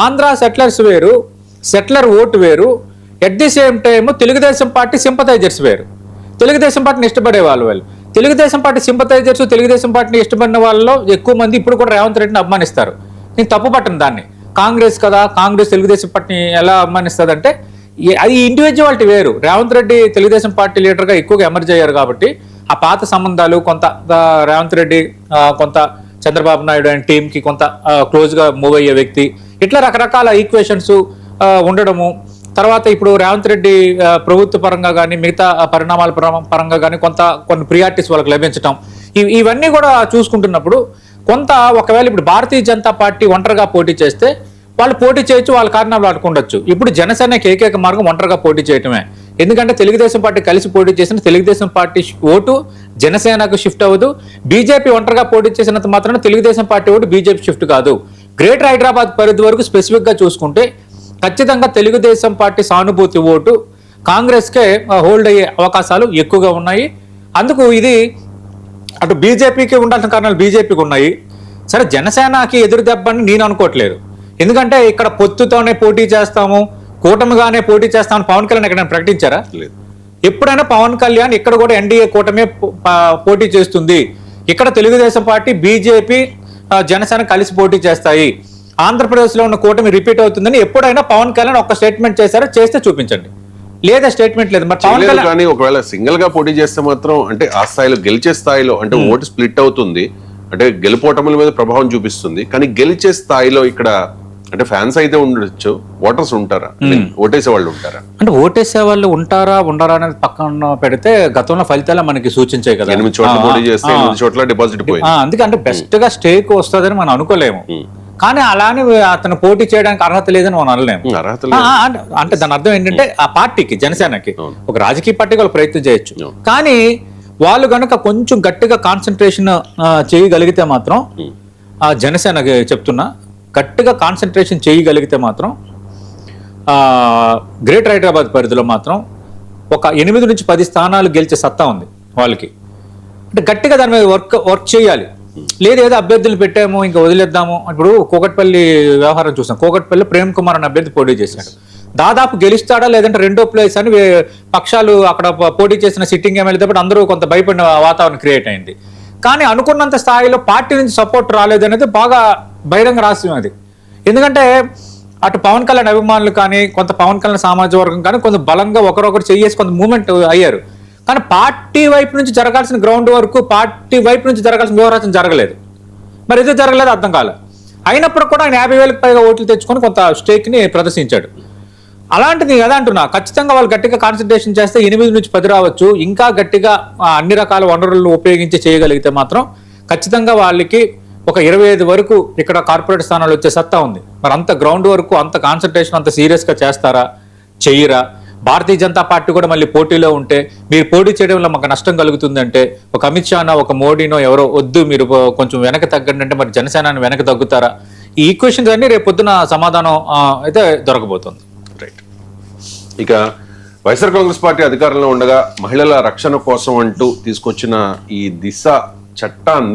Andhra settlers వేరు, settler vote వేరు, at the same time Telugu Desam party sympathisers వేరు. తెలుగుదేశం పార్టీని ఇష్టపడే వాళ్ళు తెలుగుదేశం పార్టీ సింపథైజర్స్, తెలుగుదేశం పార్టీని ఇష్టపడిన వాళ్ళలో ఎక్కువ మంది ఇప్పుడు కూడా రేవంత్ రెడ్డిని అభిమానిస్తారు. నేను తప్పు పట్టను దాన్ని. కాంగ్రెస్ కదా, కాంగ్రెస్ తెలుగుదేశం పార్టీని ఎలా అభిమానిస్తుంది అంటే అది ఇండివిజువాలిటీ వేరు. రేవంత్ రెడ్డి తెలుగుదేశం పార్టీ లీడర్గా ఎక్కువగా ఎమర్జ్ అయ్యారు కాబట్టి ఆ పాత సంబంధాలు కొంత రేవంత్ రెడ్డి కొంత చంద్రబాబు నాయుడు అండ్ టీంకి కొంత క్లోజ్గా మూవ్ అయ్యే వ్యక్తి, ఇట్లా రకరకాల ఈక్వేషన్స్ ఉండడము. తర్వాత ఇప్పుడు రేవంత్ రెడ్డి ప్రభుత్వ పరంగా కానీ మిగతా పరిణామాల పరంగా కానీ కొన్ని ప్రియారిటీస్ వాళ్ళకి లభించడం, ఇవన్నీ కూడా చూసుకుంటున్నప్పుడు కొంత ఒకవేళ ఇప్పుడు భారతీయ జనతా పార్టీ ఒంటరిగా పోటీ చేస్తే వాళ్ళు పోటీ చేయొచ్చు, వాళ్ళ కారణాలు ఆడుకుండొచ్చు. ఇప్పుడు జనసేనకి ఏకైక మార్గం ఒంటరిగా పోటీ చేయటమే. ఎందుకంటే తెలుగుదేశం పార్టీ కలిసి పోటీ చేసిన తెలుగుదేశం పార్టీ ఓటు జనసేనకు షిఫ్ట్ అవ్వదు. బీజేపీ ఒంటరిగా పోటీ చేసినంత మాత్రాన Telugu Desam party vote BJP shift కాదు. గ్రేటర్ హైదరాబాద్ పరిధి వరకు స్పెసిఫిక్గా చూసుకుంటే ఖచ్చితంగా తెలుగుదేశం పార్టీ సానుభూతి ఓటు కాంగ్రెస్కే హోల్డ్ అయ్యే అవకాశాలు ఎక్కువగా ఉన్నాయి. అందుకు ఇది అటు బీజేపీకి ఉండాల్సిన కారణాలు బీజేపీకి ఉన్నాయి. సరే, జనసేనకి ఎదురు దెబ్బని నేను అనుకోవట్లేదు. ఎందుకంటే ఇక్కడ పొత్తుతోనే పోటీ చేస్తాము, కూటమిగానే పోటీ చేస్తామని పవన్ కళ్యాణ్ ఎక్కడైనా ప్రకటించారా? లేదు. ఎప్పుడైనా పవన్ కళ్యాణ్ ఇక్కడ కూడా ఎన్డీఏ కూటమే పోటీ చేస్తుంది, ఇక్కడ తెలుగుదేశం పార్టీ బీజేపీ జనసేన కలిసి పోటీ చేస్తాయి, ఆంధ్రప్రదేశ్లో ఉన్న కూటమి రిపీట్ అవుతుందని ఎప్పుడైనా పవన్ కళ్యాణ్ ఒక స్టేట్మెంట్ చేశారో? చేస్తే చూపించండి. లేదా స్టేట్మెంట్ లేదు. మరి పవన్ కళ్యాణ్ కానీ ఒకవేళ సింగిల్ గా పోటీ చేస్తే మాత్రం అంటే ఆ స్థాయిలో గెలిచే స్థాయిలో అంటే ఓటు స్ప్లిట్ అవుతుంది, అంటే గెలుపోటముల మీద ప్రభావం చూపిస్తుంది. కానీ గెలిచే స్థాయిలో ఇక్కడ అంటే ఫ్యాన్స్ అయితే ఉండొచ్చు, ఓటర్స్ ఉంటారా, ఓటేసే వాళ్ళు ఉంటారా? అంటే ఓటేసే వాళ్ళు ఉంటారా ఉండరా అనేది పక్కన పెడితే గతంలో ఫలితాలు మనకి సూచించాయి కదా. 8 చోట్ల పోటీ చేస్తే 8 చోట్ల డిపాజిట్ పోయింది. అందుకంటే బెస్ట్ గా స్టేక్ వస్తుందని మనం అనుకోలేము. కానీ అలానే అతను పోటీ చేయడానికి అర్హత లేదని మనం అనలేము. అంటే దాని అర్థం ఏంటంటే ఆ పార్టీకి, జనసేనకి ఒక రాజకీయ పార్టీకి వాళ్ళు ప్రయత్నం చేయొచ్చు. కానీ వాళ్ళు కనుక కొంచెం గట్టిగా కాన్సన్ట్రేషన్ చేయగలిగితే మాత్రం, జనసేనకి చెప్తున్నా, గట్టిగా కాన్సన్ట్రేషన్ చేయగలిగితే మాత్రం గ్రేటర్ హైదరాబాద్ పరిధిలో మాత్రం ఒక 8 నుంచి 10 స్థానాలు గెలిచే సత్తా ఉంది వాళ్ళకి. అంటే గట్టిగా దాని మీద వర్క్ చేయాలి. లేదు ఏదో అభ్యర్థులు పెట్టాము ఇంకా వదిలేద్దాము. ఇప్పుడు కూకట్పల్లి వ్యవహారం చూసాం. కూకట్పల్లి ప్రేమ్ కుమార్ అనే అభ్యర్థి పోటీ చేశాడు. దాదాపు గెలుస్తాడా లేదంటే రెండో ప్లేస్ అని పక్షాలు అక్కడ పోటీ చేసిన సిట్టింగ్ ఎమ్మెల్యే బట్టి అందరూ కొంత భయపడిన వాతావరణం క్రియేట్ అయింది. కానీ అనుకున్నంత స్థాయిలో పార్టీ నుంచి సపోర్ట్ రాలేదు అనేది బాగా బహిరంగ రహస్యం అది. ఎందుకంటే అటు పవన్ కళ్యాణ్ అభిమానులు కానీ కొంత పవన్ కళ్యాణ్ సామాజిక వర్గం కానీ కొంత బలంగా ఒకరొకరు చేసి కొంత మూవ్మెంట్ అయ్యారు. కానీ పార్టీ వైపు నుంచి జరగాల్సిన గ్రౌండ్ వరకు, పార్టీ వైపు నుంచి జరగాల్సిన వ్యవహారం జరగలేదు. మరి ఎందుకు జరగలేదు అర్థం కాలేదు. అయినప్పుడు కూడా ఆయన 50,000కి పైగా ఓట్లు తెచ్చుకొని కొంత స్టేక్ని ప్రదర్శించాడు. అలాంటిది కదా అంటున్నా. ఖచ్చితంగా వాళ్ళు గట్టిగా కాన్సన్ట్రేషన్ చేస్తే 8 నుంచి 10 రావచ్చు. ఇంకా గట్టిగా అన్ని రకాల వనరులను ఉపయోగించి చేయగలిగితే మాత్రం ఖచ్చితంగా వాళ్ళకి ఒక 25 వరకు ఇక్కడ కార్పొరేట్ స్థానాలు వచ్చే సత్తా ఉంది. మరి అంత గ్రౌండ్ వరకు అంత కాన్సన్ట్రేషన్ అంత సీరియస్గా చేస్తారా, చెయ్యరా? భారతీయ జనతా పార్టీ కూడా మళ్ళీ పోటీలో ఉంటే మీరు పోటీ చేయడం వల్ల మాకు నష్టం కలుగుతుందంటే ఒక అమిత్ షానో ఒక మోడీనో ఎవరో వద్దు మీరు కొంచెం వెనక తగ్గండి అంటే మరి జనసేన వెనక తగ్గుతారా? ఈ ఈక్వేషన్స్ అన్ని రేపు పొద్దున సమాధానం అయితే దొరకబోతుంది. రైట్. ఇక వైఎస్ఆర్ కాంగ్రెస్ పార్టీ అధికారంలో ఉండగా మహిళల రక్షణ కోసం అంటూ తీసుకొచ్చిన ఈ దిశ చట్టాన్ని